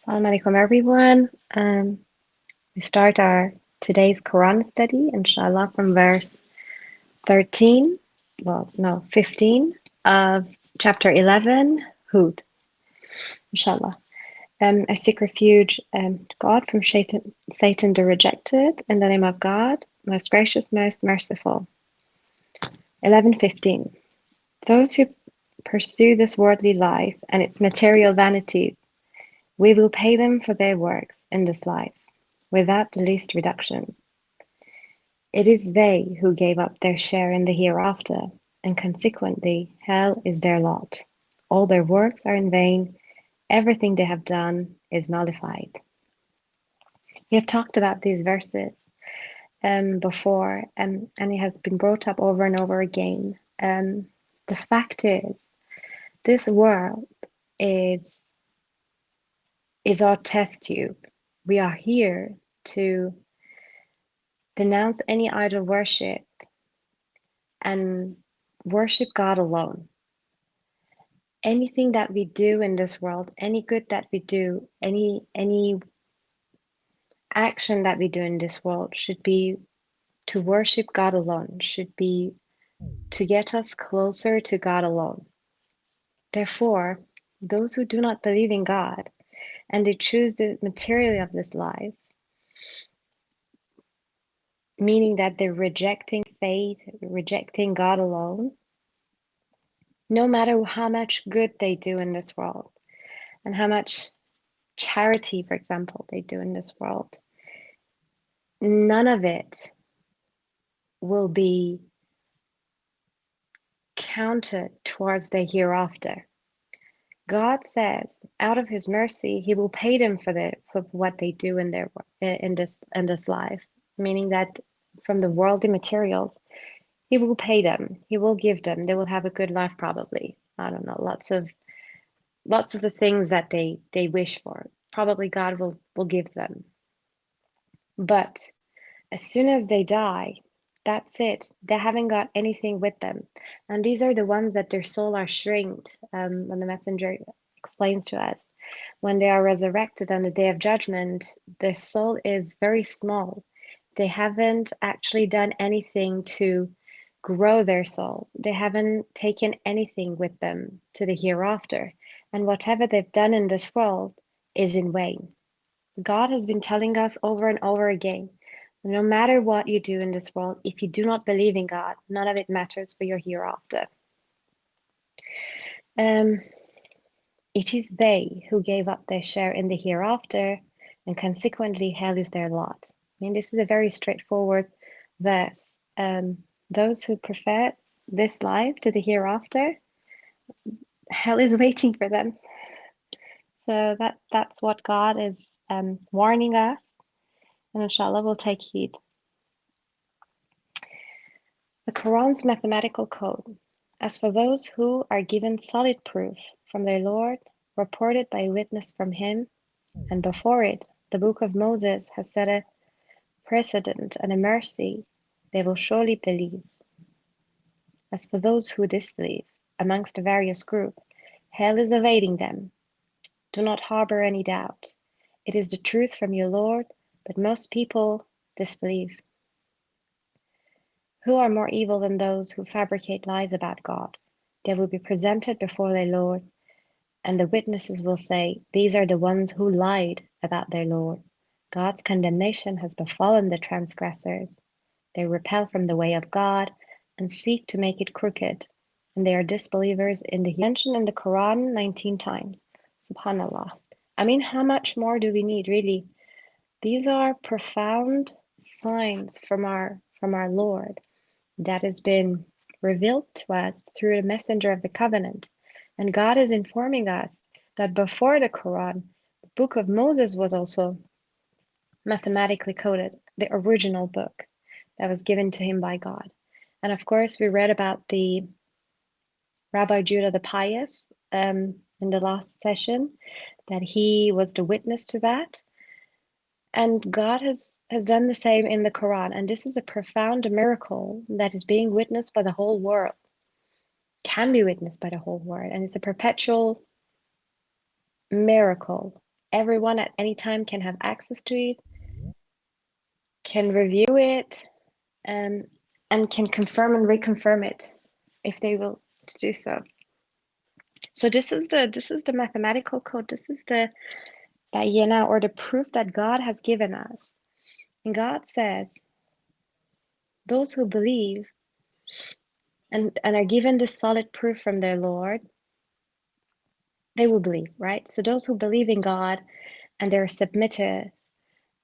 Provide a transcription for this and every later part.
Assalamu alaikum, everyone. We start our today's Quran study, inshallah, from verse 13, 15 of chapter 11, Hud, inshallah. I seek refuge, to God from Satan the rejected, in the name of God, most gracious, most merciful. 11:15. Those who pursue this worldly life and its material vanities, we will pay them for their works in this life, without the least reduction. It is they who gave up their share in the hereafter, and consequently hell is their lot. All their works are in vain, everything they have done is nullified. We have talked about these verses before, and it has been brought up over and over again. The fact is, this world is our test tube. We are here to denounce any idol worship and worship God alone. Anything that we do in this world, any good that we do, any action that we do in this world should be to worship God alone, should be to get us closer to God alone. Therefore, those who do not believe in God and they choose the material of this life, meaning that they're rejecting faith, rejecting God alone, no matter how much good they do in this world and how much charity, for example, they do in this world, none of it will be counted towards the hereafter. God says, out of His mercy, He will pay them for what they do in this life, meaning that from the worldly materials, He will pay them. He will give them. They will have a good life, probably. I don't know, lots of the things that they wish for. Probably God will give them. But as soon as they die, that's it. They haven't got anything with them. And these are the ones that their soul are shrinked, when the messenger explains to us. When they are resurrected on the day of judgment, their soul is very small. They haven't actually done anything to grow their souls. They haven't taken anything with them to the hereafter. And whatever they've done in this world is in vain. God has been telling us over and over again, no matter what you do in this world, if you do not believe in God, none of it matters for your hereafter. It is they who gave up their share in the hereafter, and consequently hell is their lot. I mean, this is a very straightforward verse. Those who prefer this life to the hereafter, hell is waiting for them. So that's what God is warning us, and inshallah we'll take heed. The Quran's mathematical code. As for those who are given solid proof from their Lord, reported by a witness from him, and before it, the Book of Moses has set a precedent and a mercy, they will surely believe. As for those who disbelieve, amongst the various group, hell is awaiting them. Do not harbor any doubt. It is the truth from your Lord, but most people disbelieve. Who are more evil than those who fabricate lies about God? They will be presented before their Lord, and the witnesses will say, these are the ones who lied about their Lord. God's condemnation has befallen the transgressors. They repel from the way of God and seek to make it crooked, and they are disbelievers in the mentioned in the Quran 19 times. Subhanallah. I mean, how much more do we need, really? These are profound signs from our Lord that has been revealed to us through the messenger of the covenant. And God is informing us that before the Quran, the book of Moses was also mathematically coded, the original book that was given to him by God. And of course, we read about the Rabbi Judah the Pious in the last session, that he was the witness to that. And God has done the same in the Quran. And this is a profound miracle that is being witnessed by the whole world, can be witnessed by the whole world. And it's a perpetual miracle everyone at any time can have access to it, can review it, um, and can confirm and reconfirm it if they will to do so. So this is the mathematical code. This is the bayina, or the proof that God has given us. And God says, those who believe and are given this solid proof from their Lord, they will believe, right? So those who believe in God and they're submitters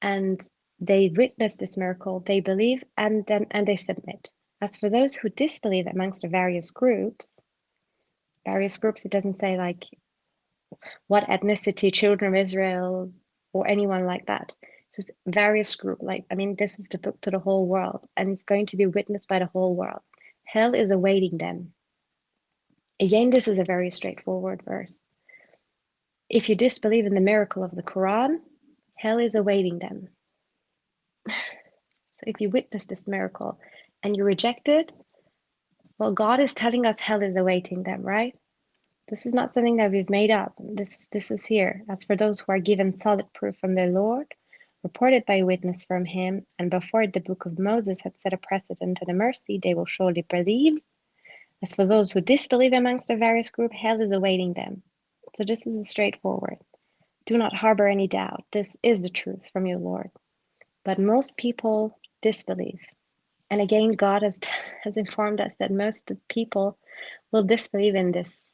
and they witness this miracle, they believe and they submit. As for those who disbelieve amongst the various groups, it doesn't say like what ethnicity, children of Israel, or anyone like that. It says various group. Like, I mean, this is the book to the whole world, and it's going to be witnessed by the whole world. Hell is awaiting them. Again, this is a very straightforward verse. If you disbelieve in the miracle of the Quran, hell is awaiting them. So if you witness this miracle and you reject it, well, God is telling us hell is awaiting them, right? This is not something that we've made up. This is here. As for those who are given solid proof from their Lord, reported by witness from him, and before the book of Moses had set a precedent to the mercy, they will surely believe. As for those who disbelieve amongst the various group, hell is awaiting them. So this is straightforward. Do not harbor any doubt. This is the truth from your Lord. But most people disbelieve. And again, God has informed us that most people will disbelieve in this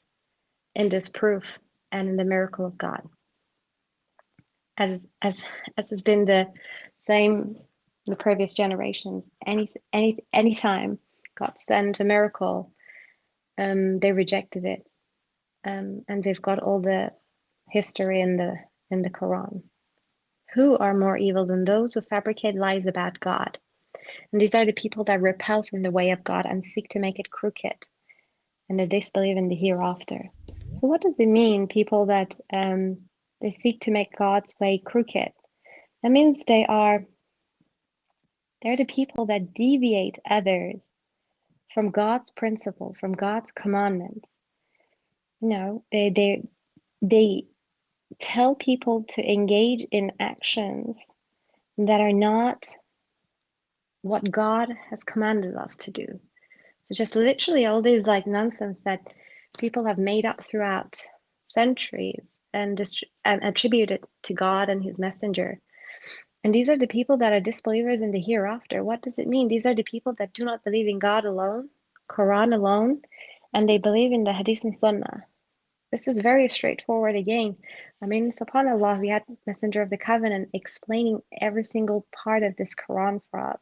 proof and in the miracle of God. As has been the same in the previous generations. Any time God sent a miracle, they rejected it. And they've got all the history in the Quran. Who are more evil than those who fabricate lies about God? And these are the people that repel from the way of God and seek to make it crooked, and they disbelieve in the hereafter. So what does it mean, people that they seek to make God's way crooked? That means they're the people that deviate others from God's principle, from God's commandments. They tell people to engage in actions that are not what God has commanded us to do. So just literally all these like nonsense that people have made up throughout centuries and attributed to God and his messenger. And these are the people that are disbelievers in the hereafter. What does it mean? These are the people that do not believe in God alone, Quran alone, and they believe in the Hadith and Sunnah. This is very straightforward again. I mean, subhanAllah, we had Messenger of the Covenant explaining every single part of this Quran for us.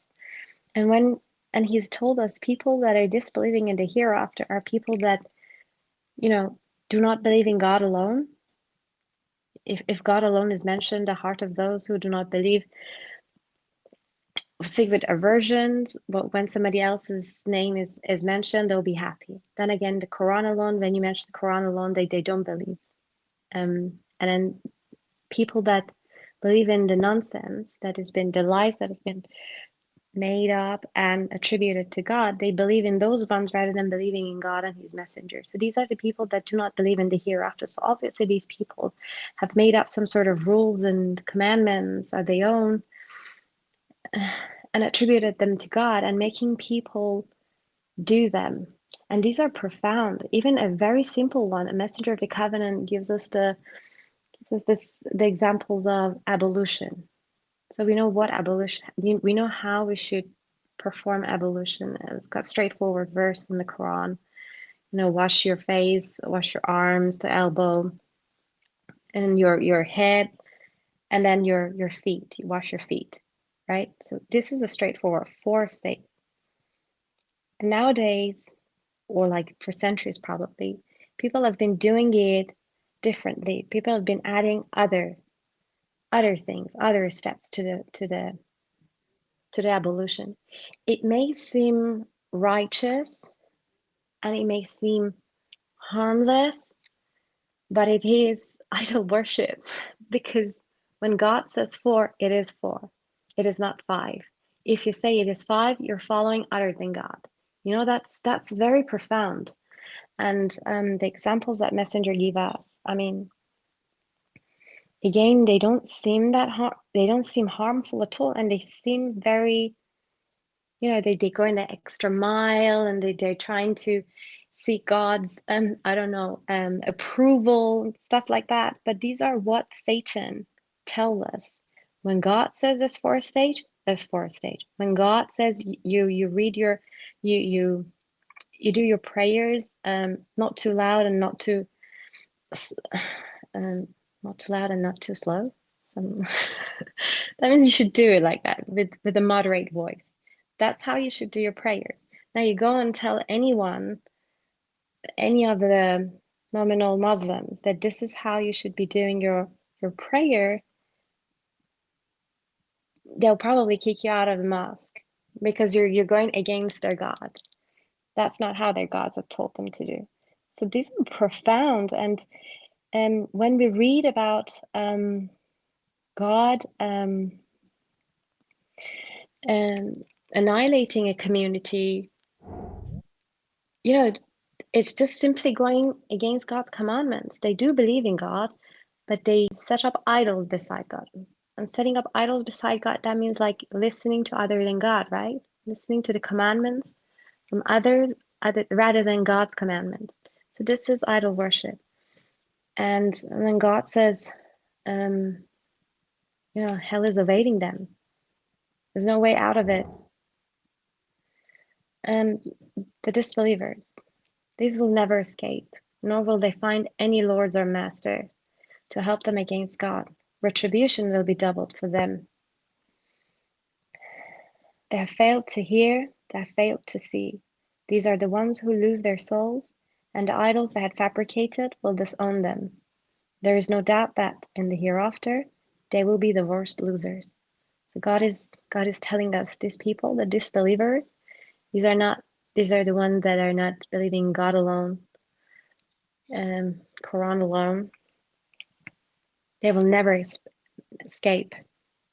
And he's told us people that are disbelieving in the hereafter are people that, do not believe in God alone. If God alone is mentioned, the heart of those who do not believe sick with aversions, but when somebody else's name is mentioned, they'll be happy. Then again, the Quran alone, when you mention the Quran alone, they don't believe. And then people that believe in the nonsense that has been, the lies that have been made up and attributed to God, they believe in those ones rather than believing in God and his messenger. So these are the people that do not believe in the hereafter. So obviously these people have made up some sort of rules and commandments of their own and attributed them to God and making people do them. And these are profound. Even a very simple one, a messenger of the covenant gives us the examples of ablution. So we know what ablution, we know how we should perform ablution. It's got straightforward verse in the Quran. Wash your face, wash your arms to elbow, and your head, and then your feet. You wash your feet, right? So this is a straightforward four-state. And nowadays, or like for centuries probably, people have been doing it differently. People have been adding other things, other steps to the ablution. It may seem righteous and it may seem harmless, but it is idol worship because when God says four, it is four. It is not five. If you say it is five, you're following other than God. That's very profound. And the examples that Messenger gave us, I mean, again, they don't seem they don't seem harmful at all, and they seem very, they go in the extra mile, and they're trying to seek God's I don't know, approval, stuff like that. But these are what Satan tells us. When God says there's fourth stage, there's fourth stage. When God says you read your you you do your prayers, not too loud and not too um, not too loud and not too slow. Some that means you should do it like that with a moderate voice. That's how you should do your prayers. Now you go and tell anyone, any of the nominal Muslims, that this is how you should be doing your prayer, they'll probably kick you out of the mosque because you're going against their God. That's not how their gods have told them to do. So these are profound, and when we read about God annihilating a community, it's just simply going against God's commandments. They do believe in God, but they set up idols beside God. And setting up idols beside God, that means like listening to other than God, right? Listening to the commandments from others rather than God's commandments. So this is idol worship. And then God says, hell is awaiting them. There's no way out of it. The disbelievers, these will never escape, nor will they find any lords or masters to help them against God. Retribution will be doubled for them. They have failed to hear, they have failed to see. These are the ones who lose their souls, and the idols they had fabricated will disown them. There is no doubt that in the hereafter they will be the worst losers. So God is telling us, these people, the disbelievers, these are the ones that are not believing God alone, Quran alone. They will never escape.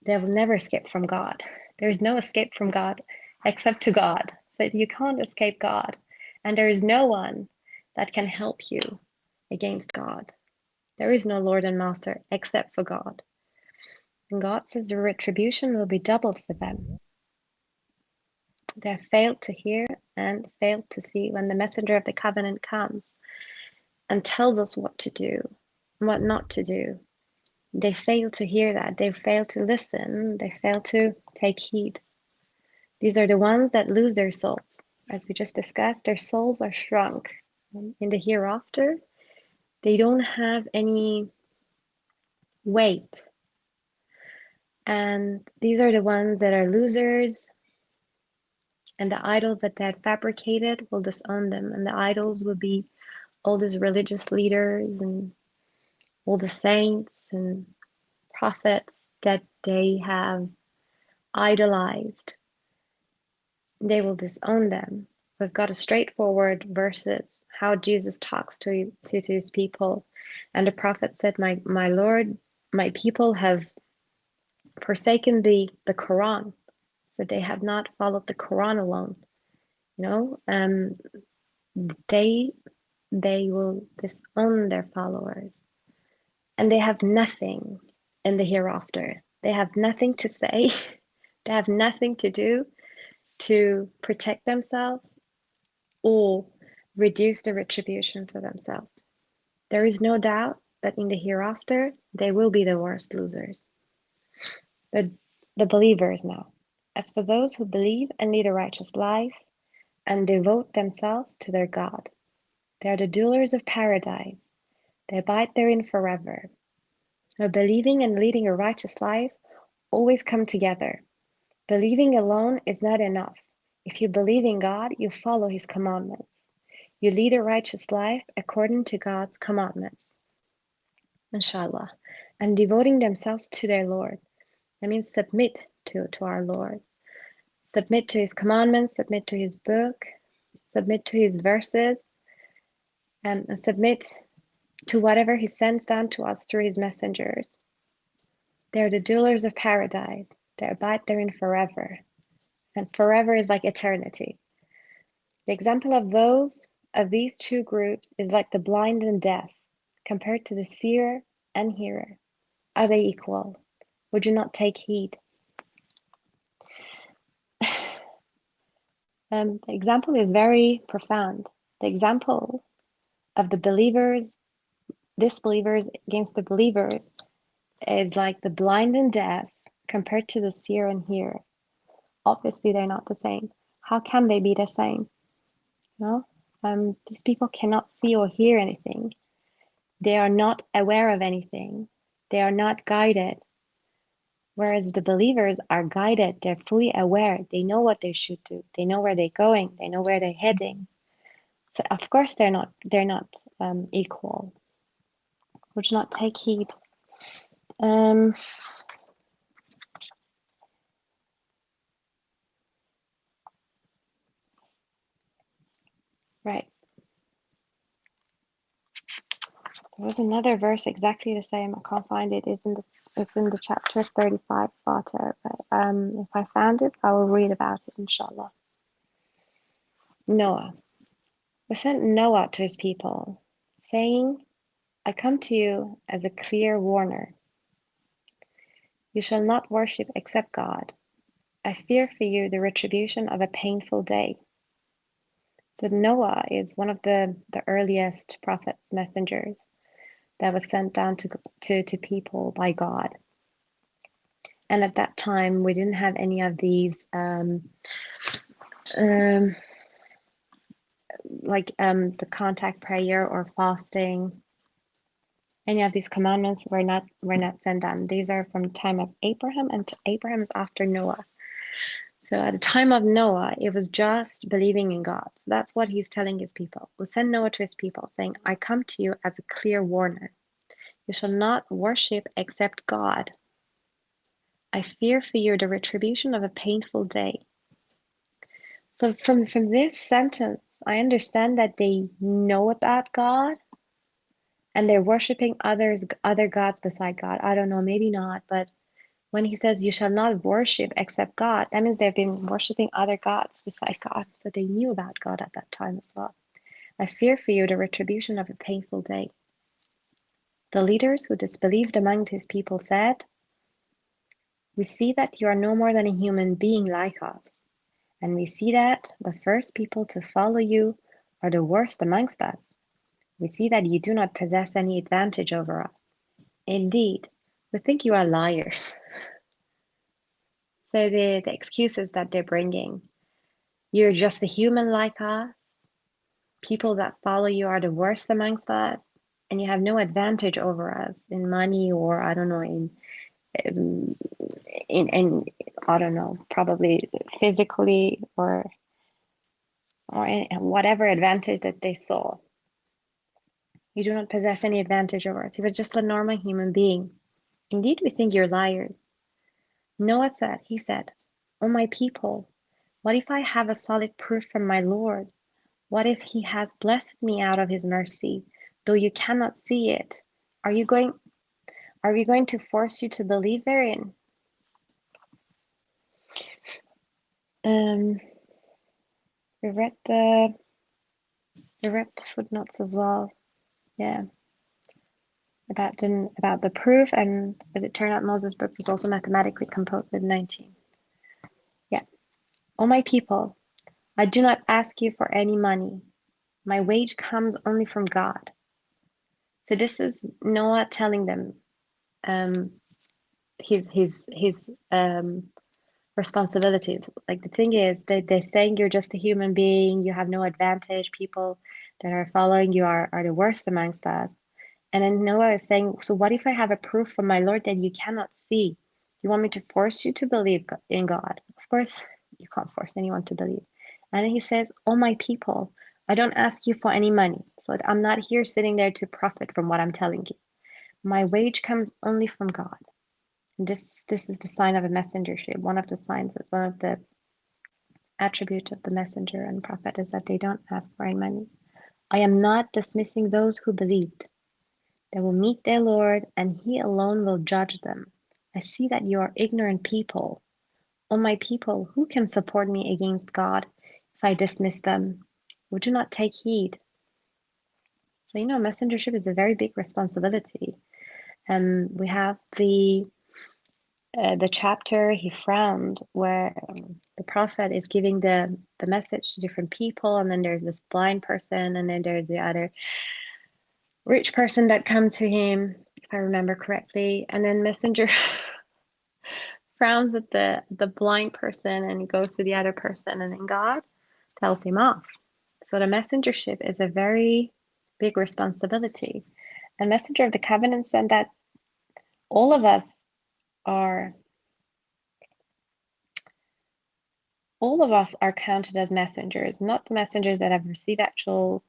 They will never escape from God. There is no escape from God except to God. So you can't escape God. And there is no one that can help you against God. There is no Lord and Master except for God. And God says the retribution will be doubled for them. They have failed to hear and failed to see when the messenger of the covenant comes and tells us what to do and what not to do. They fail to hear that. They fail to listen. They fail to take heed. These are the ones that lose their souls. As we just discussed, their souls are shrunk. In the hereafter, they don't have any weight. And these are the ones that are losers, and the idols that they had fabricated will disown them. And the idols will be all these religious leaders and all the saints and prophets that they have idolized. They will disown them. We've got a straightforward verses how Jesus talks to his people. And the prophet said, my Lord, my people have forsaken the Quran. So they have not followed the Quran alone. They will disown their followers. And they have nothing in the hereafter. They have nothing to say. They have nothing to do to protect themselves or reduce the retribution for themselves. There is no doubt that in the hereafter, they will be the worst losers. The believers now. As for those who believe and lead a righteous life and devote themselves to their God, they are the dwellers of paradise. They abide therein forever. Now, believing and leading a righteous life always come together. Believing alone is not enough. If you believe in God, you follow His commandments. You lead a righteous life according to God's commandments, inshallah, and devoting themselves to their Lord. That means submit to our Lord. Submit to His commandments, submit to His book, submit to His verses, and submit to whatever He sends down to us through His messengers. They are the dwellers of paradise. They abide therein forever. And forever is like eternity. The example of these two groups is like the blind and deaf compared to the seer and hearer. Are they equal? Would you not take heed? The example is very profound. The example of the believers, disbelievers against the believers, is like the blind and deaf compared to the seer and hearer. Obviously, they're not the same. How can they be the same? No, these people cannot see or hear anything. They are not aware of anything. They are not guided. Whereas the believers are guided. They're fully aware. They know what they should do. They know where they're going. They know where they're heading. So of course they're not. They're not equal. Would you not take heed? Um, right. There was another verse exactly the same. I can't find it. It's in this. It's in the chapter 35, Fata. But if I found it, I will read about it, inshallah. Noah. We sent Noah to his people, saying, I come to you as a clear warner. You shall not worship except God. I fear for you the retribution of a painful day. So Noah is one of the earliest prophets, messengers that was sent down to people by God. And at that time, we didn't have any of these the contact prayer or fasting. Any of these commandments were not sent down. These are from the time of Abraham, and Abraham is after Noah. So at the time of Noah, it was just believing in God. So that's what he's telling his people. We'll send Noah to his people, saying, I come to you as a clear warner. You shall not worship except God. I fear for you the retribution of a painful day. So from this sentence, I understand that they know about God and they're worshiping other gods beside God. I don't know, maybe not, but when he says you shall not worship except God, that means they've been worshiping other gods beside God. So they knew about God at that time as well. I fear for you the retribution of a painful day. The leaders who disbelieved among his people said, we see that you are no more than a human being like us, and we see that the first people to follow you are the worst amongst us. We see that you do not possess any advantage over us. Indeed, we think you are liars. So the excuses that they're bringing, you're just a human like us, people that follow you are the worst amongst us, and you have no advantage over us in money or I don't know um, in I don't know, probably physically or in whatever advantage that they saw. You do not possess any advantage over us. You were just a normal human being. Indeed, we think you're liars. Noah said, he said, O my people, what if I have a solid proof from my Lord? What if he has blessed me out of his mercy, though you cannot see it? Are you going are we going to force you to believe therein? Um we read the footnotes as well. Yeah. About the proof, and as it turned out Moses' book was also mathematically composed with 19. Yeah. O my people, I do not ask you for any money. My wage comes only from God. So this is Noah telling them um, his responsibilities. Like the thing is, they're saying you're just a human being, you have no advantage. People that are following you are the worst amongst us. And then Noah is saying, so what if I have a proof from my Lord that you cannot see? You want me to force you to believe in God? Of course, you can't force anyone to believe. And then he says, oh, my people, I don't ask you for any money. So I'm not here sitting there to profit from what I'm telling you. My wage comes only from God. And this is the sign of a messengership. One of the signs, one of the attributes of the messenger and prophet is that they don't ask for any money. I am not dismissing those who believed. They will meet their Lord, and he alone will judge them. I see that you are ignorant people. O my people, who can support me against God if I dismiss them? Would you not take heed? So, messengership is a very big responsibility. We have the chapter he frowned, where the prophet is giving the message to different people, and then there's this blind person, and then there's the other rich person that come to him, if I remember correctly, and then messenger frowns at the blind person and he goes to the other person, and then God tells him off. So the messengership is a very big responsibility. And messenger of the covenant said that all of us are counted as messengers, not the messengers that have received actual,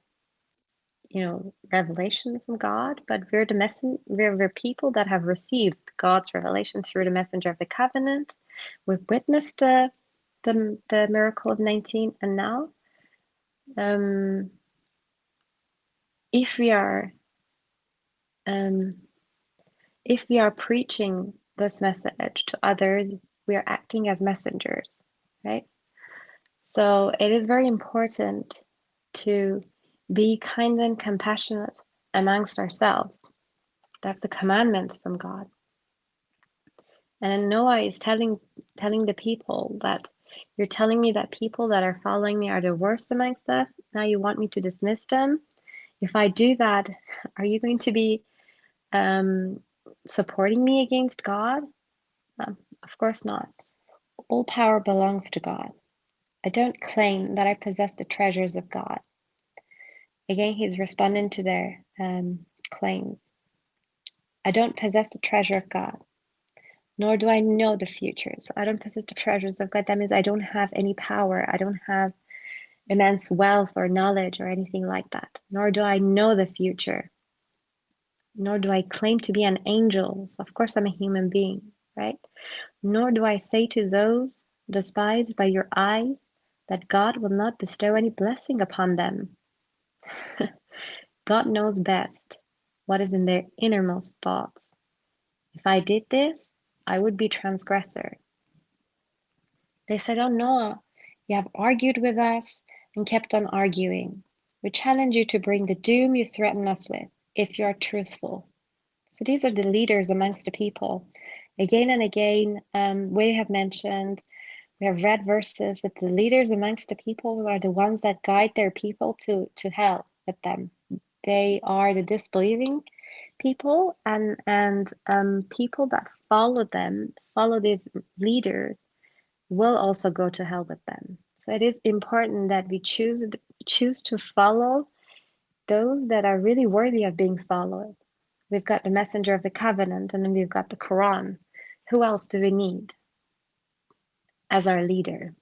revelation from God, but we're people that have received God's revelation through the messenger of the covenant. We've witnessed the miracle of 19, and now, if we are preaching this message to others, we are acting as messengers, right? So it is very important to be kind and compassionate amongst ourselves. That's the commandments from God. And Noah is telling the people that you're telling me that people that are following me are the worst amongst us. Now you want me to dismiss them. If I do that, are you going to be supporting me against God? Of course not. All power belongs to God. I don't claim that I possess the treasures of God. Again, he's responding to their claims. I don't possess the treasure of God, nor do I know the future. So I don't possess the treasures of God. That means I don't have any power. I don't have immense wealth or knowledge or anything like that. Nor do I know the future. Nor do I claim to be an angel. So of course I'm a human being, right? Nor do I say to those despised by your eyes that God will not bestow any blessing upon them. God knows best what is in their innermost thoughts. If I did this, I would be transgressor. They said, "Oh Noah, you have argued with us and kept on arguing. We challenge you to bring the doom you threaten us with, if you are truthful." So these are the leaders amongst the people. Again and again, we have read verses that the leaders amongst the people are the ones that guide their people to hell with them. They are the disbelieving people, and people that follow these leaders, will also go to hell with them. So it is important that we choose to follow those that are really worthy of being followed. We've got the messenger of the covenant, and then we've got the Quran. Who else do we need as our leader?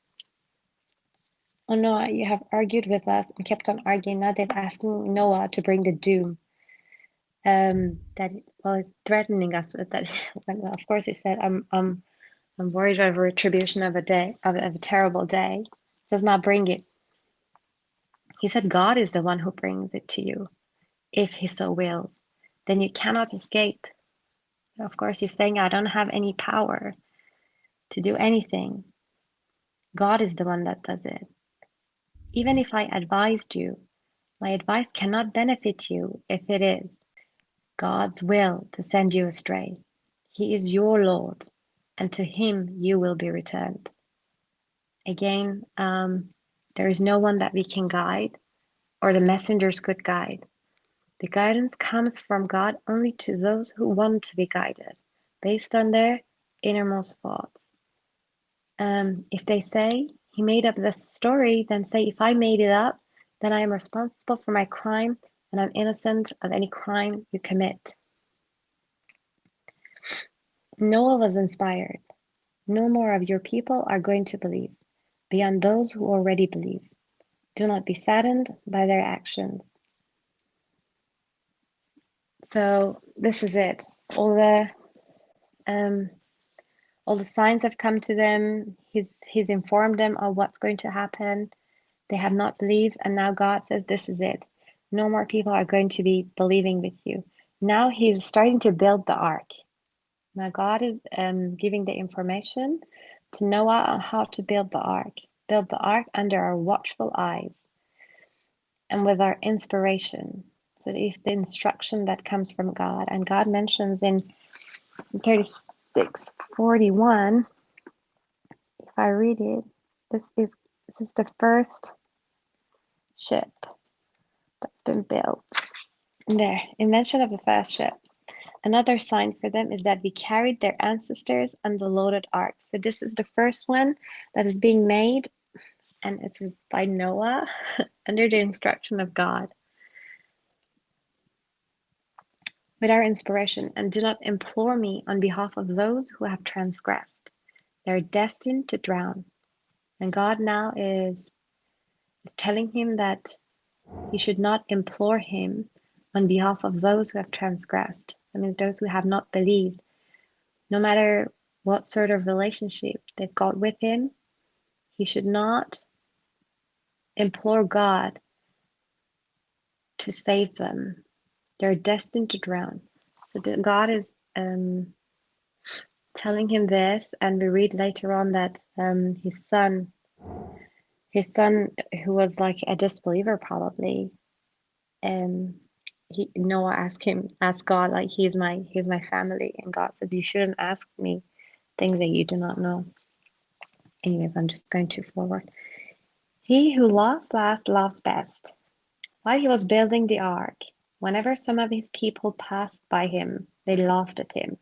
Oh Noah, you have argued with us and kept on arguing. Now they're asking Noah to bring the doom. That is threatening us with that. Well, of course, he said, I'm worried of a retribution of a terrible day. Does not bring it. He said, God is the one who brings it to you, if he so wills. Then you cannot escape. Of course, he's saying, I don't have any power to do anything. God is the one that does it. Even if I advised you, my advice cannot benefit you if it is God's will to send you astray. He is your Lord, and to him you will be returned. Again, there is no one that we can guide, or the messengers could guide. The guidance comes from God only to those who want to be guided, based on their innermost thoughts. If they say, he made up this story, then say, if I made it up, then I am responsible for my crime, and I'm innocent of any crime you commit. Noah was inspired. No more of your people are going to believe, beyond those who already believe. Do not be saddened by their actions. So this is it. All the signs have come to them. He's informed them of what's going to happen. They have not believed, and now God says, this is it. No more people are going to be believing with you. Now he's starting to build the ark. Now God is giving the information to Noah on how to build the ark. Build the ark under our watchful eyes and with our inspiration. So it is the instruction that comes from God. And God mentions in 36:41, if I read it, this is the first ship that's been built. There, invention of the first ship. Another sign for them is that we carried their ancestors on the loaded ark. So this is the first one that is being made, and it is by Noah under the instruction of God, with our inspiration, and do not implore me on behalf of those who have transgressed. They're destined to drown. And God now is telling him that he should not implore him on behalf of those who have transgressed. That means those who have not believed, no matter what sort of relationship they've got with him, he should not implore God to save them. They're destined to drown. So God is telling him this, and we read later on that his son, who was like a disbeliever probably, Noah asked God, like, he's my family, and God says, you shouldn't ask me things that you do not know. Anyways, I'm just going too forward. He who laughs last laughs best. While he was building the ark, whenever some of his people passed by him, they laughed at him.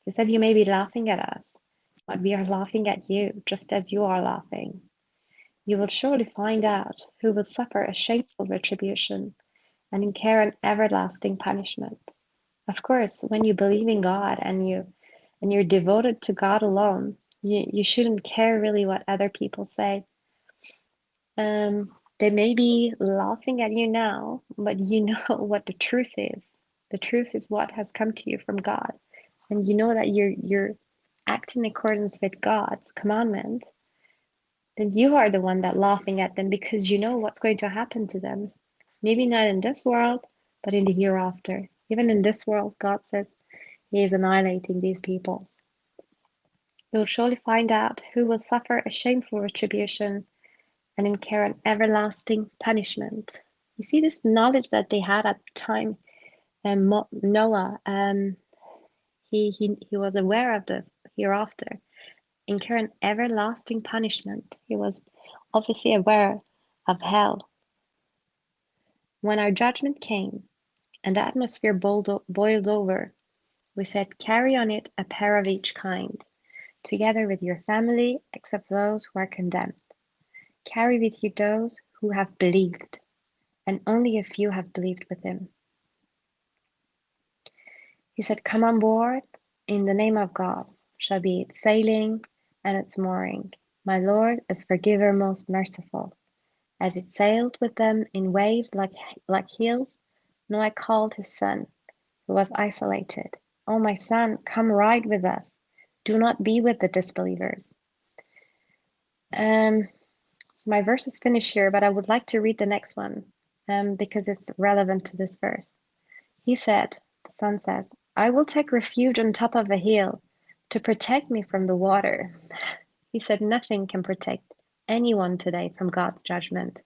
He said, you may be laughing at us, but we are laughing at you, just as you are laughing. You will surely find out who will suffer a shameful retribution and incur an everlasting punishment. Of course, when you believe in God and you're devoted to God alone, you shouldn't care really what other people say. They may be laughing at you now, but you know what the truth is. The truth is what has come to you from God, and you know that you're acting in accordance with God's commandment. Then you are the one that laughing at them because you know what's going to happen to them. Maybe not in this world, but in the hereafter. Even in this world, God says He is annihilating these people. You'll surely find out who will suffer a shameful retribution and incur an everlasting punishment. You see this knowledge that they had at the time, and Noah, he was aware of the hereafter, incur an everlasting punishment. He was obviously aware of hell. When our judgment came and the atmosphere boiled over, we said, carry on it a pair of each kind, together with your family, except those who are condemned. Carry with you those who have believed, and only a few have believed with him. He said, come on board in the name of God, shall be its sailing and its mooring. My Lord is forgiver most merciful. As it sailed with them in waves like hills, Noah called his son, who was isolated. Oh, my son, come ride with us. Do not be with the disbelievers. So my verse is finished here, but I would like to read the next one because it's relevant to this verse. He said, the son says, I will take refuge on top of a hill to protect me from the water. He said, nothing can protect anyone today from God's judgment.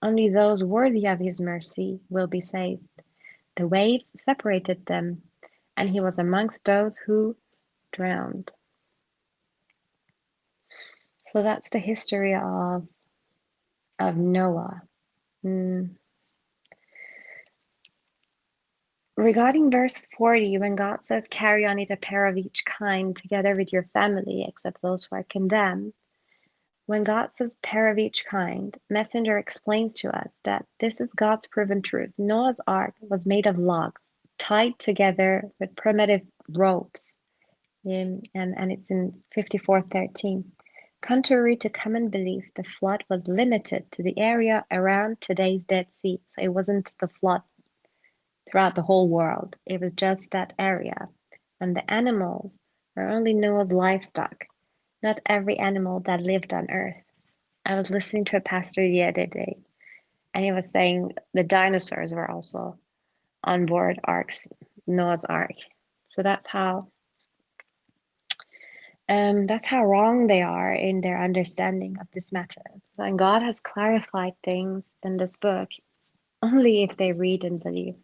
Only those worthy of his mercy will be saved. The waves separated them, and he was amongst those who drowned. So that's the history of Noah. Regarding verse 40, when God says, carry on it a pair of each kind together with your family, except those who are condemned, when God says pair of each kind, Messenger explains to us that this is God's proven truth. Noah's ark was made of logs, tied together with primitive ropes, and it's in 54:13. Contrary to common belief, the flood was limited to the area around today's Dead Sea. So it wasn't the flood throughout the whole world. It was just that area. And the animals were only Noah's livestock, not every animal that lived on earth. I was listening to a pastor the other day, and he was saying the dinosaurs were also on board Noah's Ark. So that's how wrong they are in their understanding of this matter. And God has clarified things in this book only if they read and believe.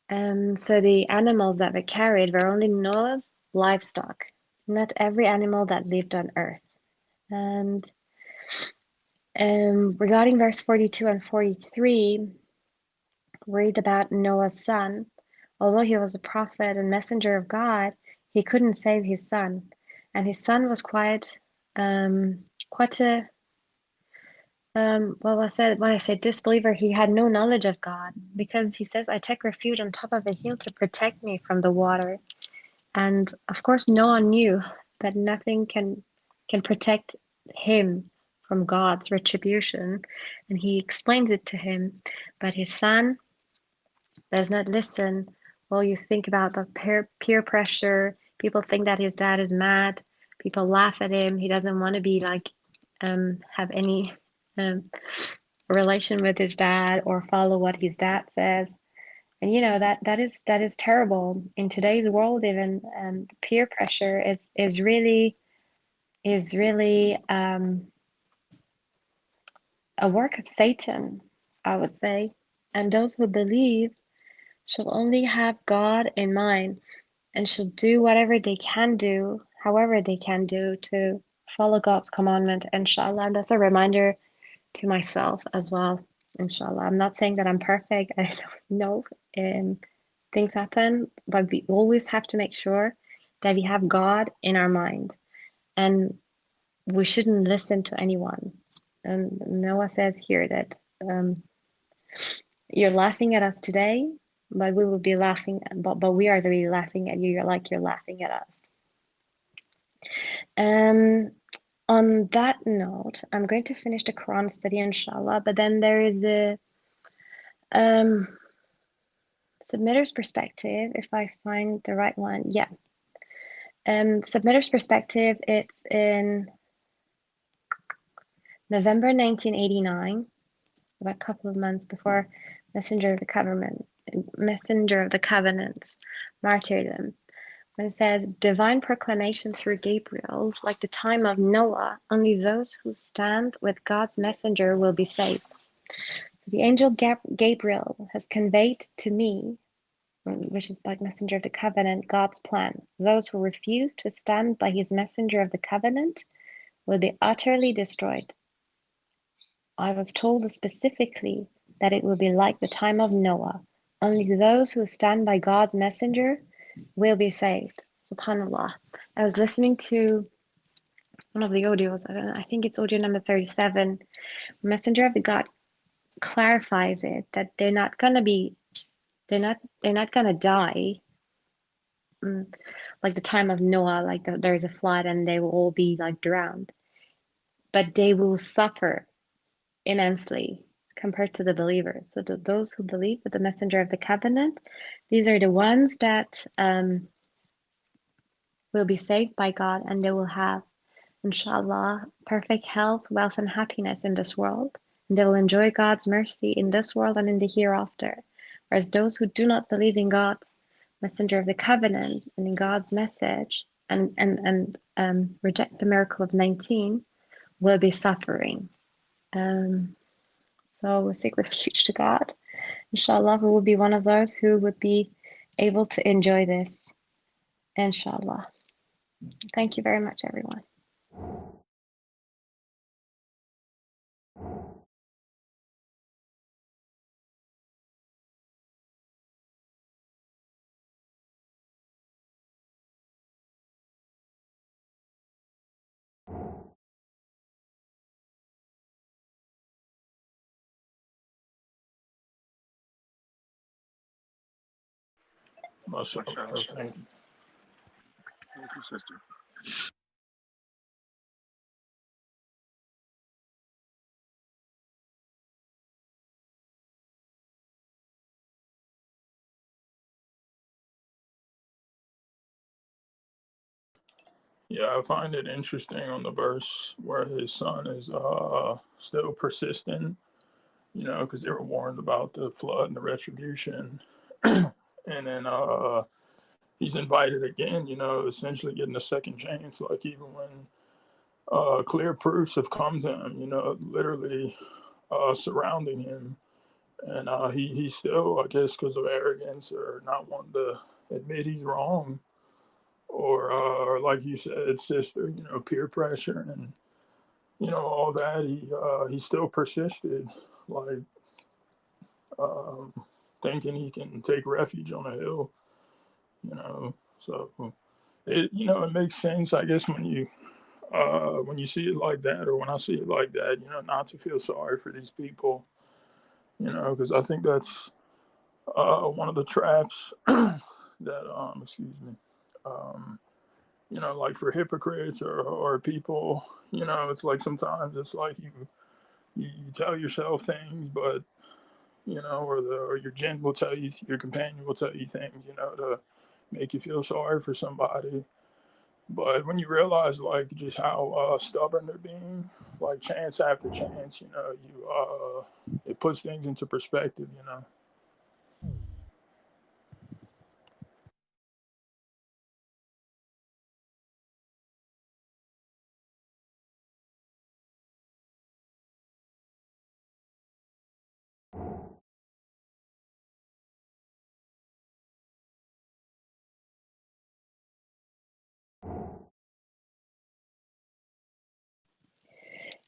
So the animals that were carried were only Noah's livestock, not every animal that lived on earth. And regarding verse 42 and 43, read about Noah's son. Although he was a prophet and messenger of God, he couldn't save his son. And his son was quite a well, when I say disbeliever, he had no knowledge of God, because he says, I take refuge on top of a hill to protect me from the water. And of course, Noah knew that nothing can protect him from God's retribution, and he explains it to him. But his son does not listen. Well, you think about the peer pressure. People think that his dad is mad. People laugh at him. He doesn't want to be like have any relation with his dad or follow what his dad says. And that is terrible in today's world. Even peer pressure is really a work of Satan, I would say. And those who believe shall only have God in mind and shall do whatever they can do, however they can do, to follow God's commandment, inshallah. And that's a reminder to myself as well, inshallah. I'm not saying that I'm perfect. I don't know. Things happen, but we always have to make sure that we have God in our mind, and we shouldn't listen to anyone. And Noah says here that you're laughing at us today, but we will be laughing, but we are really laughing at you. You're laughing at us. On that note, I'm going to finish the Quran study, inshallah, but then there is a submitter's perspective, if I find the right one. Yeah. Submitter's perspective, it's in November 1989, about a couple of months before Messenger of the Covenant's martyrdom. When it says, divine proclamation through Gabriel, like the time of Noah, only those who stand with God's messenger will be saved. So the angel Gabriel has conveyed to me, which is like messenger of the covenant, God's plan. Those who refuse to stand by his messenger of the covenant will be utterly destroyed. I was told specifically that it will be like the time of Noah. Only those who stand by God's messenger will be saved. SubhanAllah. I was listening to one of the audios. I think it's audio number 37. Messenger of the God clarifies it that they're not gonna die like the time of Noah, like there's a flood and they will all be like drowned, but they will suffer immensely compared to the believers. So those who believe with the messenger of the covenant, these are the ones that will be saved by God, and they will have, inshallah, perfect health, wealth, and happiness in this world. And they will enjoy God's mercy in this world and in the hereafter. Whereas those who do not believe in God's messenger of the covenant and in God's message and reject the miracle of 19 will be suffering. So we seek refuge to God. Inshallah, we will be one of those who would be able to enjoy this. Inshallah. Thank you very much, everyone. MashaAllah. Thank you. Thank you, sister. Yeah, I find it interesting on the verse where his son is still persistent, because they were warned about the flood and the retribution. And then he's invited again, essentially getting a second chance, like even when clear proofs have come to him, literally surrounding him and he still, I guess, because of arrogance or not wanting to admit he's wrong, or like you said, sister, peer pressure and all that. He still persisted, like um, thinking he can take refuge on a hill. So it makes sense, I guess, when you see it like that, or when I see it like that, not to feel sorry for these people, because I think that's one of the traps that excuse me, um, like for hypocrites or people, it's like sometimes it's like you tell yourself things, but or your gen will tell you, your companion will tell you things, to make you feel sorry for somebody. But when you realize like just how stubborn they're being, like chance after chance, it puts things into perspective.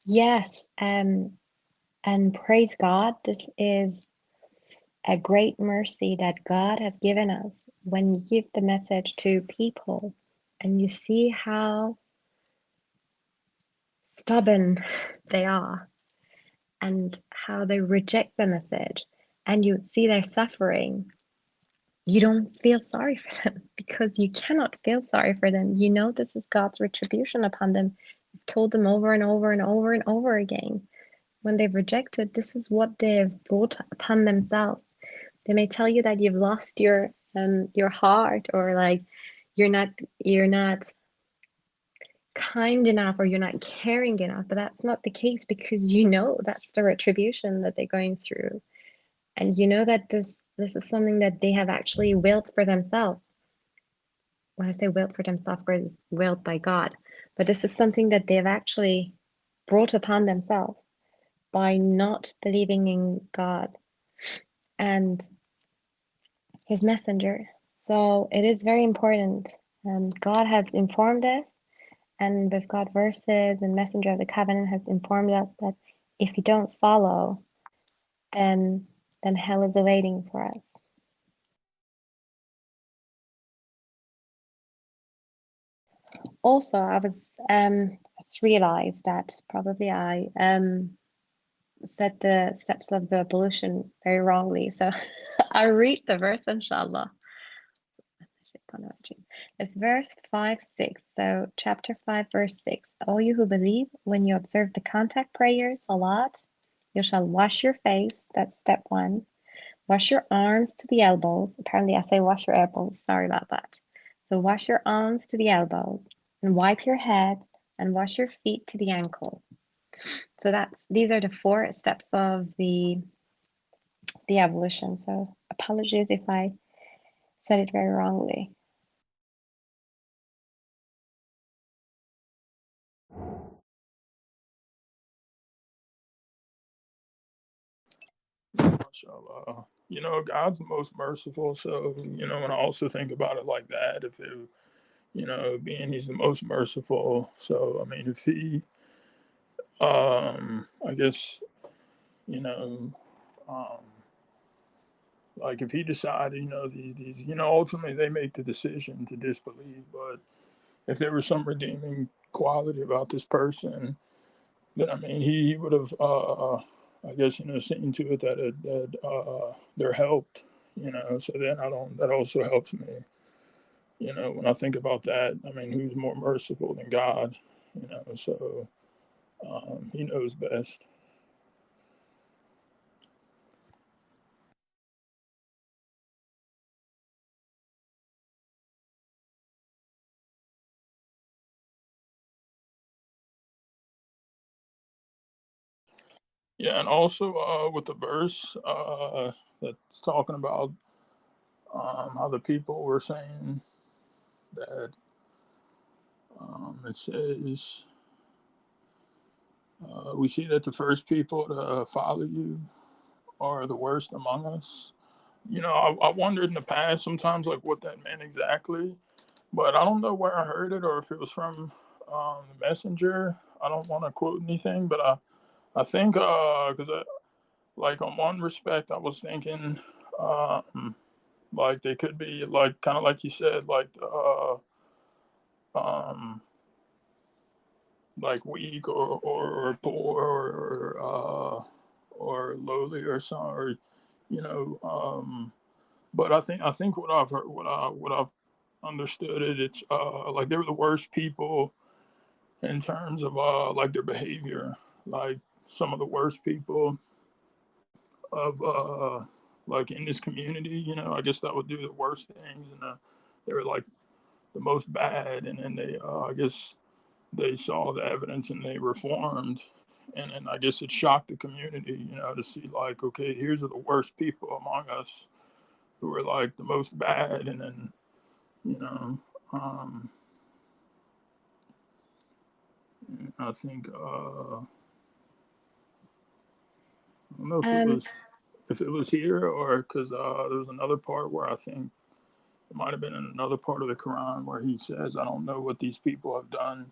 Yes, and praise God, this is a great mercy that God has given us when you give the message to people and you see how stubborn they are and how they reject the message and you see their suffering. You don't feel sorry for them because you cannot feel sorry for them. You know this is God's retribution upon them. You've told them over and over and over and over again. When they've rejected, this is what they've brought upon themselves. They may tell you that you've lost your heart, or like you're not kind enough, or you're not caring enough, but that's not the case because you know that's the retribution that they're going through. And you know that this is something that they have actually willed for themselves. When I say willed for themselves, of course, it's willed by God, but this is something that they've actually brought upon themselves by not believing in God and his messenger. So it is very important. God has informed us, and with God verses and messenger of the covenant has informed us that if we don't follow, then hell is awaiting for us. Also, I just realized that probably I said the steps of the ablution very wrongly. So I read the verse, inshallah. It's verse 5 6. So, chapter 5, verse 6. All you who believe, when you observe the contact prayers, salat, you shall wash your face. That's step one. Wash your arms to the elbows. Apparently, I say wash your elbows. Sorry about that. So, wash your arms to the elbows and wipe your head and wash your feet to the ankle. So, these are the four steps of the ablution. So, apologies if I said it very wrongly. Mashallah. God's the most merciful. So, when I also think about it like that, if it, being He's the most merciful. So, I mean, if He, I guess, you know, um, like if He decided, these, ultimately they make the decision to disbelieve. But if there was some redeeming quality about this person, then I mean, He would have, I guess, seen to it that they're helped. So then I don't. That also helps me. When I think about that, I mean, who's more merciful than God? So He knows best. Yeah, and also with the verse that's talking about how the people were saying that it says we see that the first people to follow you are the worst among us. I wondered in the past sometimes like what that meant exactly, but I don't know where I heard it or if it was from the messenger. I don't want to quote anything, but I think because like on one respect I was thinking like they could be like kind of like you said um, like weak or poor or lowly or some or you know but I think what I've heard what I've understood it's like they were the worst people in terms of like their behavior, like some of the worst people of like in this community. I guess that would do the worst things, and they were like the most bad, and then they I guess they saw the evidence and they reformed, and I guess it shocked the community, to see like okay, here's are the worst people among us who are like the most bad, and then you know um, I think I don't know Um, if it was here or because there was another part where I think it might have been in another part of the Quran where he says, "I don't know what these people have done."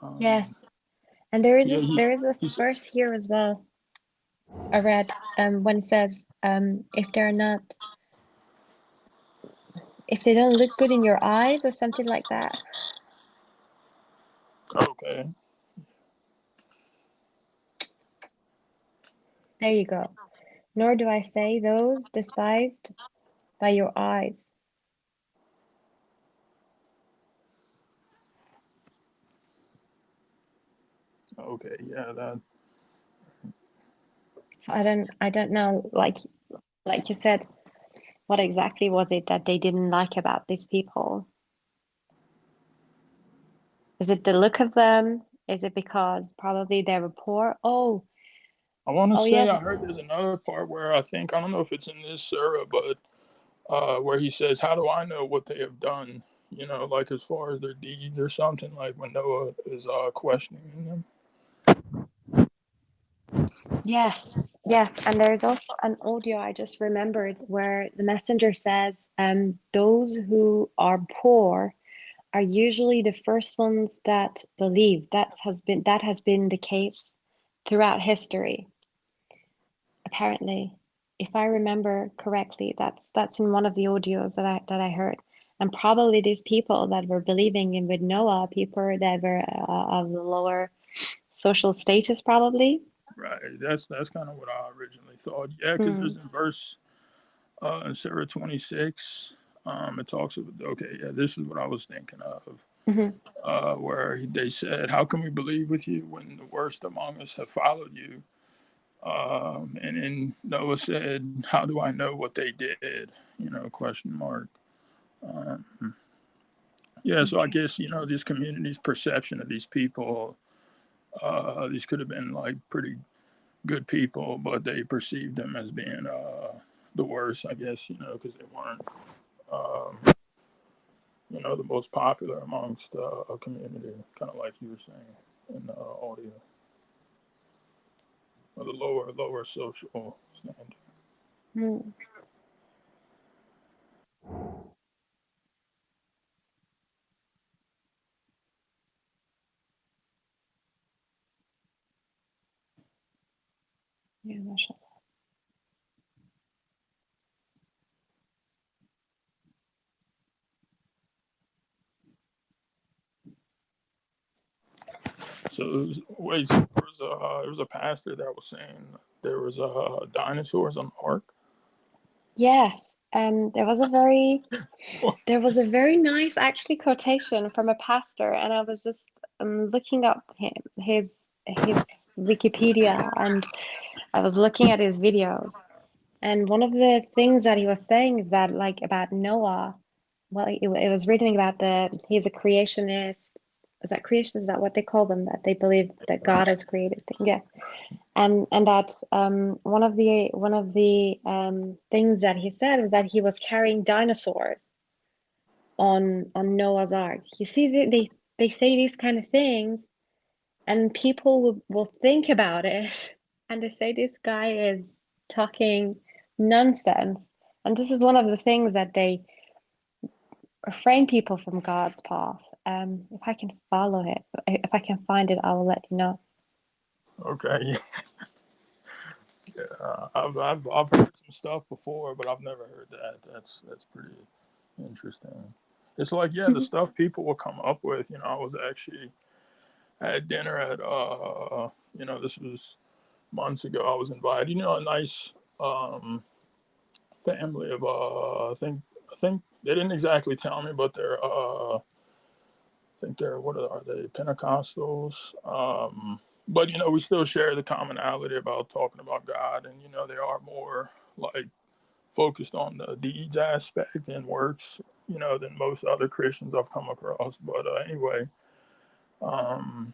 Um, yes, and there is yeah, there is this he's verse here as well. I read when it says if they don't look good in your eyes or something like that. okay. There you go. Nor do I say those despised by your eyes. Okay, yeah, that So I don't know, like you said, what exactly was it that they didn't like about these people? Is it the look of them? Is it because probably they were poor? I want to Oh say yes, I heard there's another part where I don't know if it's in this surah, but where he says, "How do I know what they have done?" Like as far as their deeds or something. Like when Noah is questioning them. yes. And there's also an audio I just remembered where the messenger says, those who are poor are usually the first ones that believe. That has been the case throughout history, apparently. If I remember correctly, that's in one of the audios that I heard. And probably these people that were believing in with Noah, people that were of the lower social status, probably. Right. That's kind of what I originally thought. Yeah, because there's Mm, in verse in Surah 26. It talks about okay. Yeah, this is what I was thinking of. hmm Where they said, "How can we believe with you when the worst among us have followed you?" And then Noah said, "How do I know what they did?" Question mark. Um, yeah, so I Okay. guess this community's perception of these people, these could have been like pretty good people, but they perceived them as being the worst. I guess because they weren't um, the most popular amongst a community, kind of like you were saying in the audio, or the lower social standing. Mm, yeah, mashallah. So wait, so there was a pastor that was saying there was dinosaurs on the ark. Yes, there was a very nice actually quotation from a pastor, and I was just looking up his Wikipedia, and I was looking at his videos, and one of the things that he was saying is that like about Noah, well, it was written about he's a creationist. Is that creation? Is that what they call them? That they believe that God has created things. Yeah, and that one of the things that he said was that he was carrying dinosaurs on Noah's Ark. You see, they say these kind of things, and people will think about it. And they say this guy is talking nonsense. And this is one of the things that they refrain people from God's path. If I can follow it, if I can find it, I will let you know. Okay, I've heard some stuff before, but I've never heard that. That's pretty interesting. It's like, yeah, the stuff people will come up with. I was actually at dinner at this was months ago. I was invited. A nice um, family of I think they didn't exactly tell me, but I think they're, what are they, Pentecostals? But we still share the commonality about talking about God, and they are more like focused on the deeds aspect and works, than most other Christians I've come across. But anyway, um,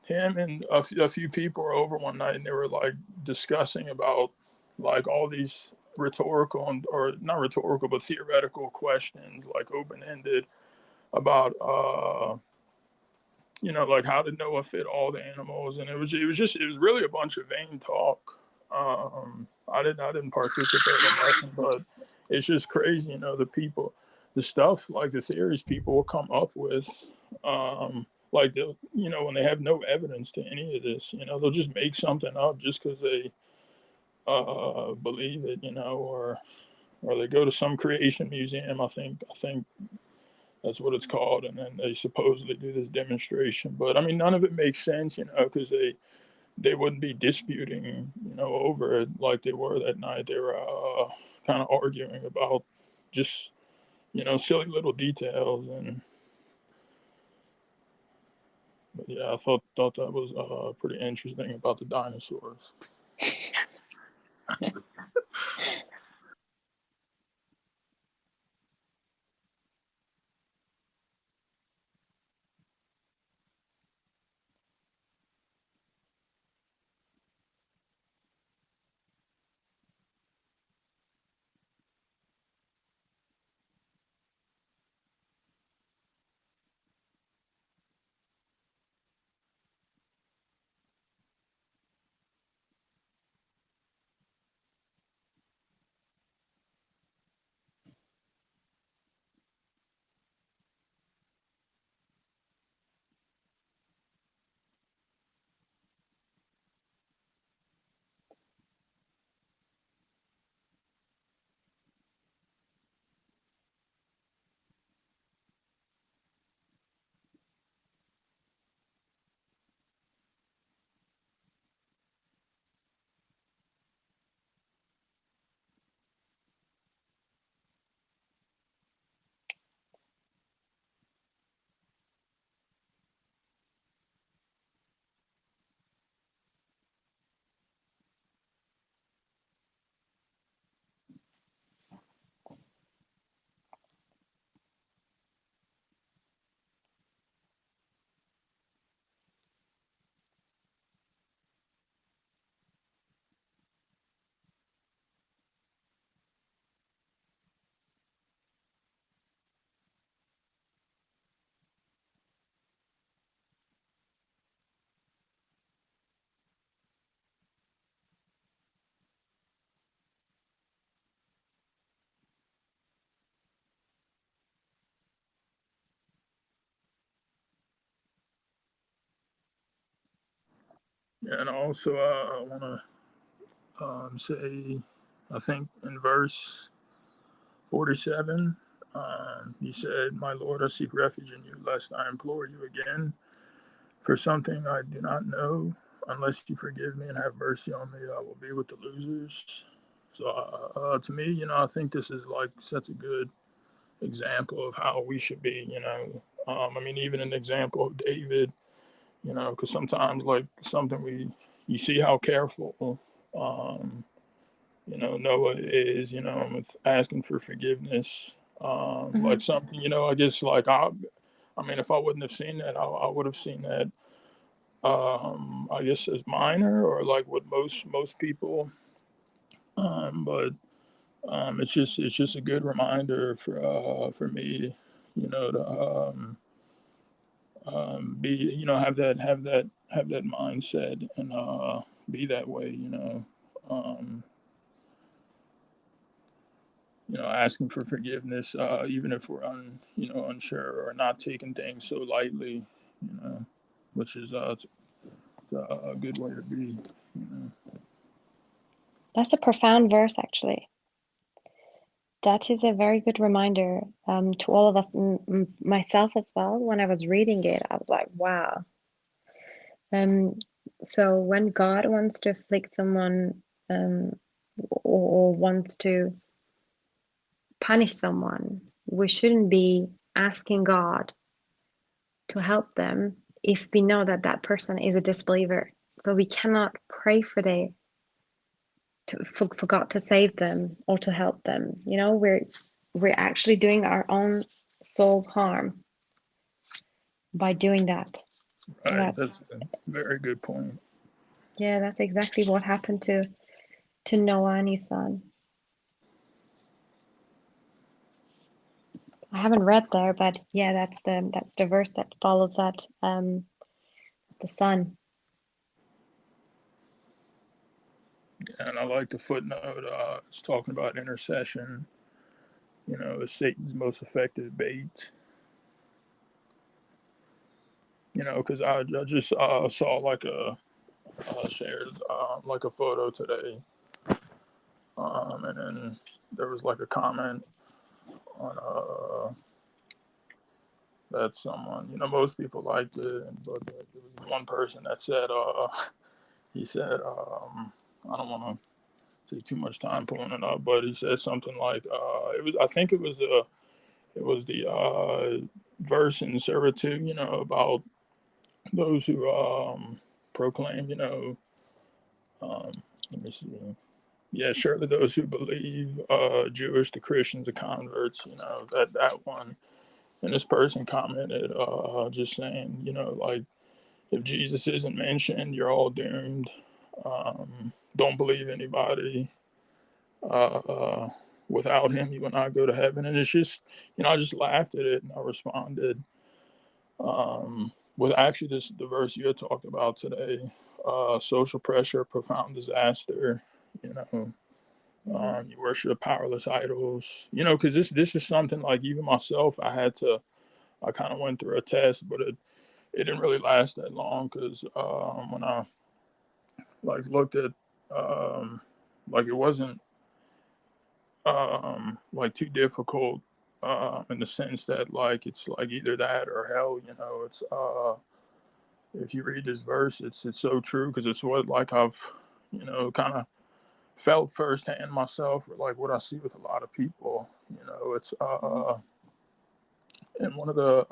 him and a few people were over one night, and they were like discussing about like all these rhetorical or not rhetorical but theoretical questions, like open ended, about like how did Noah fit all the animals, and it was really a bunch of vain talk. I didn't participate in nothing, but it's just crazy, the stuff, like the theories people will come up with, like they'll, when they have no evidence to any of this, they'll just make something up just because they believe it, or they go to some creation museum. I think that's what it's called, and then they supposedly do this demonstration. But I mean, none of it makes sense, because they wouldn't be disputing, over it like they were that night. They were kind of arguing about just, silly little details. And but yeah, I thought that was pretty interesting about the dinosaurs. Yeah, and also I want to say, I think in verse 47, he said, "My Lord, I seek refuge in you, lest I implore you again for something I do not know. Unless you forgive me and have mercy on me, I will be with the losers." So, to me, I think this is like such a good example of how we should be. I mean, even an example of David. Because sometimes, like something you see how careful, um, Noah is, with asking for forgiveness. Like Mhm. something, I guess, like I mean, if I wouldn't have seen that, I would have seen that, I guess, as minor, or like what most people. But it's just a good reminder for me, to be, have that have that mindset and be that way. Um, asking for forgiveness, even if we're unsure or not taking things so lightly. You know, which is it's a good way to be. You know. That's a profound verse, actually. That is a very good reminder to all of us, myself as well. When I was reading it, I was like, wow. Um, so when God wants to afflict someone or wants to punish someone, we shouldn't be asking God to help them if we know that that person is a disbeliever. So we cannot pray for God to save them or to help them. You know, we're actually doing our own soul's harm by doing that. And Right. That's a very good point. that's exactly what happened to Noah and his son. I haven't read there, but yeah, that's the verse that follows that. The son. And I like the footnote. It's talking about intercession. Is Satan's most effective bait. Because I just saw like shared like a photo today, and then there was like a comment on that someone, most people liked it, but there was one person that said, he said, I don't want to take too much time pulling it up, but he said something like, I think it was the verse in servitude, about those who proclaim, let me see. Yeah, surely those who believe, Jewish to Christians to converts, that one. And this person commented, just saying, like, if Jesus isn't mentioned, you're all doomed. Don't believe anybody. Without him, you will not go to heaven. And it's just, I just laughed at it and I responded with actually the verse you had talked about today, social pressure, profound disaster. You know, Mm-hmm. you worship powerless idols. Because this is something like even myself, I kind of went through a test, but it didn't really last that long because when I like looked at like it wasn't like too difficult in the sense that like it's like either that or hell. It's if you read this verse, it's so true because it's what like I've kind of felt firsthand myself, or like what I see with a lot of people. It's in one of the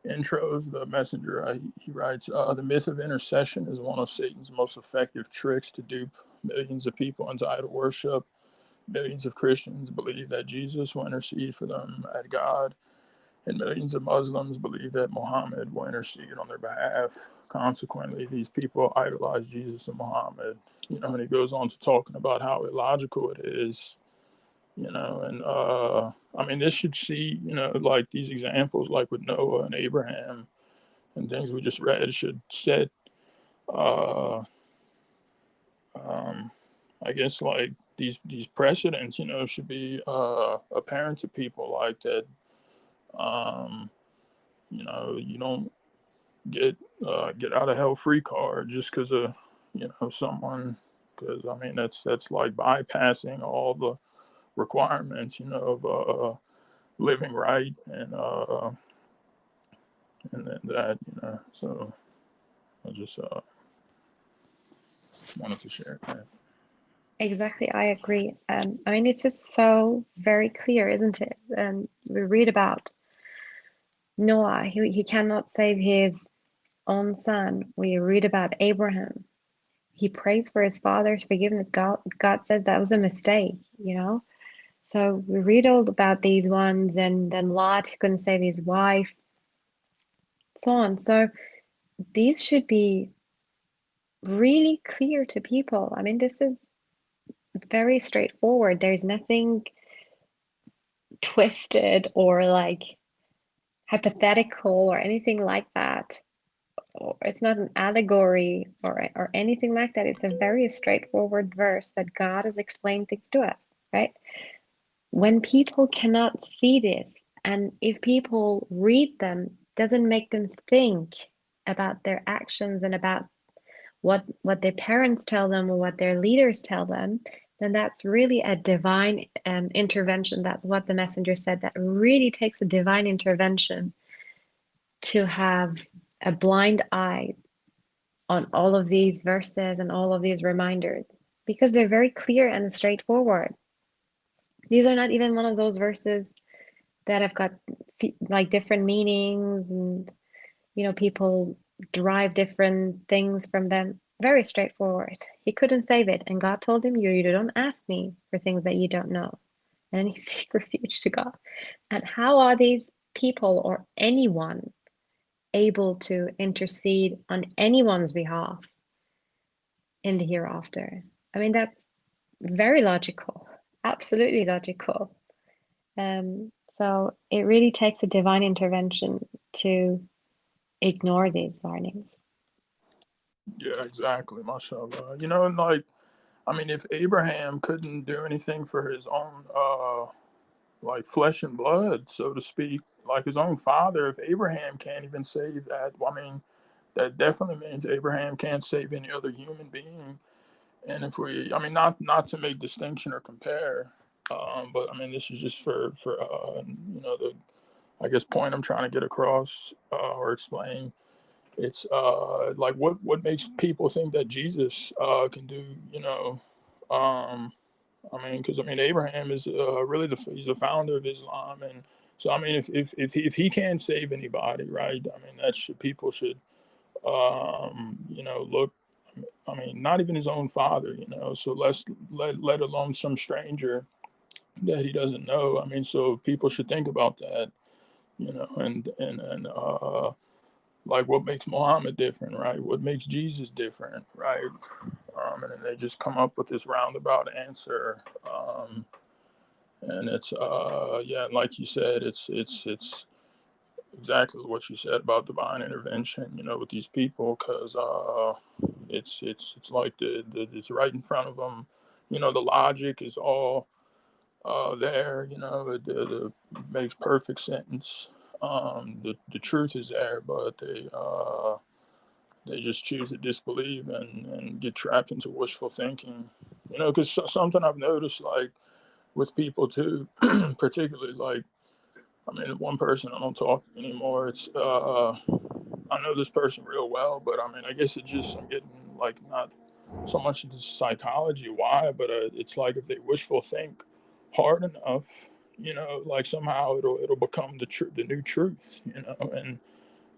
intros, the messenger, he writes, the myth of intercession is one of Satan's most effective tricks to dupe millions of people into idol worship. Millions of Christians believe that Jesus will intercede for them at God, and millions of Muslims believe that Muhammad will intercede on their behalf. Consequently, these people idolize Jesus and Muhammad. And he goes on to talking about how illogical it is. And I mean, this should see, like these examples, like with Noah and Abraham and things we just read, should set, uh, um, I guess, like these precedents, should be apparent to people, like that. Um, you don't get out of hell free card just because of someone. Because I mean, that's like bypassing all the requirements, of living right and then that, So I just wanted to share that. Exactly, I agree. I mean, it's just so very clear, isn't it? We read about Noah, he cannot save his own son. We read about Abraham. He prays for his father's forgiveness. God said that was a mistake, you know? So we read all about these ones, and then Lot couldn't save his wife, so on. So these should be really clear to people. I mean, this is very straightforward. There's nothing twisted or like hypothetical or anything like that. or it's not an allegory or anything like that. It's a very straightforward verse that God has explained things to us, right? When people cannot see this, and if people read them, doesn't make them think about their actions and about what their parents tell them or what their leaders tell them, then that's really a divine intervention. That's what the messenger said. That really takes a divine intervention to have a blind eye on all of these verses and all of these reminders because they're very clear and straightforward. These are not even one of those verses that have got like different meanings and people derive different things from them. Very straightforward. He couldn't save it, and God told him, you don't ask me for things that you don't know. And then he seek refuge to God. And how are these people or anyone able to intercede on anyone's behalf in the hereafter? I mean, that's very logical, absolutely logical. So it really takes a divine intervention to ignore these warnings. Yeah, exactly, mashallah. You know, and like, I mean, if Abraham couldn't do anything for his own, like flesh and blood, so to speak, like his own father, if Abraham can't even save that, well, I mean, that definitely means Abraham can't save any other human being. And if we, I mean, not to make distinction or compare, but I mean, this is just for the I guess point I'm trying to get across or explain. It's like what makes people think that Jesus can do, um, I mean, because I mean Abraham is really he's the founder of Islam, and so I mean if he can't save anybody, right? I mean people should look. I mean, not even his own father, So let alone some stranger that he doesn't know. I mean, so people should think about that, and like what makes Muhammad different, right? What makes Jesus different, right? And then they just come up with this roundabout answer. And it's yeah, like you said, it's exactly what you said about divine intervention, with these people, because it's like it's right in front of them. The logic is all there. It makes perfect sense. The truth is there, but they just choose to disbelieve and get trapped into wishful thinking. Because something I've noticed, like with people too, particularly like, I mean, one person I don't talk to anymore. It's I know this person real well, but I mean, I guess it just I'm getting like not so much into psychology why, but it's like if they wishful think hard enough, like somehow it'll become the new truth, and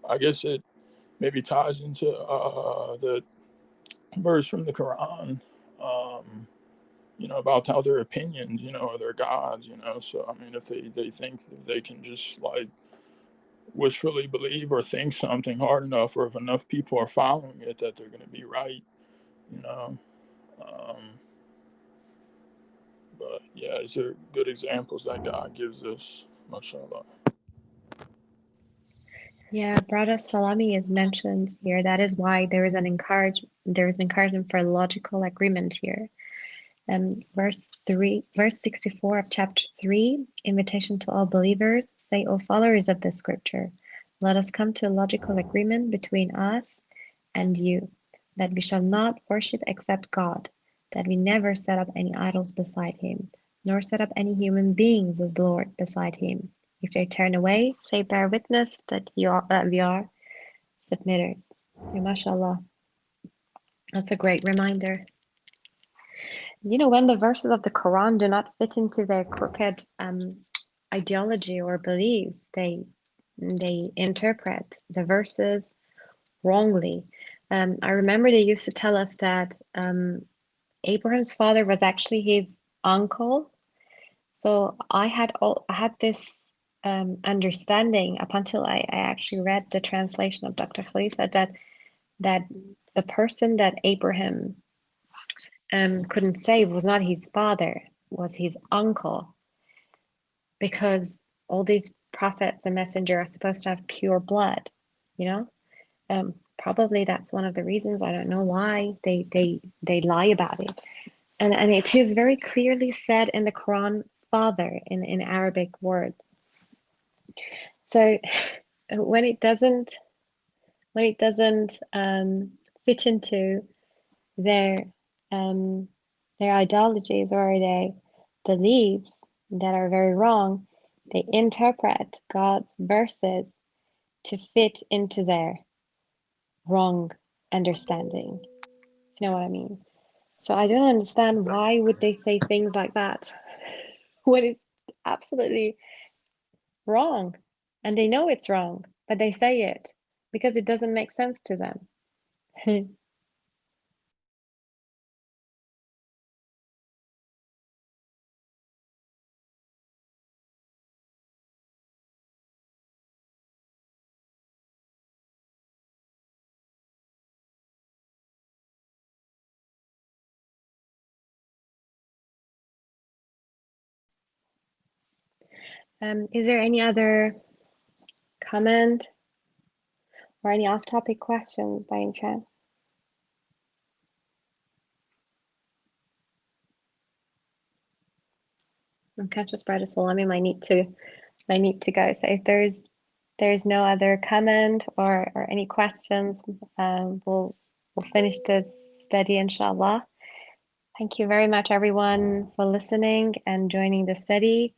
I guess it maybe ties into the verse from the Quran, about how their opinions, are their gods, So I mean, if they think that they can just like wishfully believe or think something hard enough, or if enough people are following it, that they're going to be right, you know. Um, but yeah, these are good examples that God gives us, mashallah. Yeah, Brother Salami is mentioned here. That is why there is encouragement for logical agreement here. Verse 64 of chapter 3, invitation to all believers, say, O followers of the scripture, let us come to a logical agreement between us and you, that we shall not worship except God, that we never set up any idols beside him, nor set up any human beings as Lord beside him. If they turn away, say, bear witness that we are submitters. Yeah, mashallah. That's a great reminder. When the verses of the Quran do not fit into their crooked ideology or beliefs, they interpret the verses wrongly. I remember they used to tell us that Abraham's father was actually his uncle. So I had this understanding up until I actually read the translation of Dr. Khalifa that the person that Abraham couldn't save was not his father, was his uncle, because all these prophets and messengers are supposed to have pure blood, you know? probably that's one of the reasons. I don't know why they lie about it. And it is very clearly said in the Quran, father, in Arabic word. So when it doesn't fit into their their ideologies or their beliefs that are very wrong, they interpret God's verses to fit into their wrong understanding. If you know what I mean? So I don't understand why would they say things like that when it's absolutely wrong, and they know it's wrong, but they say it because it doesn't make sense to them. Is there any other comment or any off-topic questions by any chance? I'm conscious Brad, so I might need to go. So if there's no other comment or any questions, we'll finish this study inshallah. Thank you very much everyone for listening and joining the study.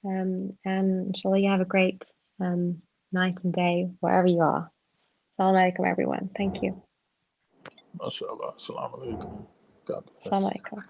And inshallah you have a great night and day wherever you are. Assalamu alaikum everyone. Thank you. MashaAllah. Assalamu alaikum. God Assalamu bless. alaikum.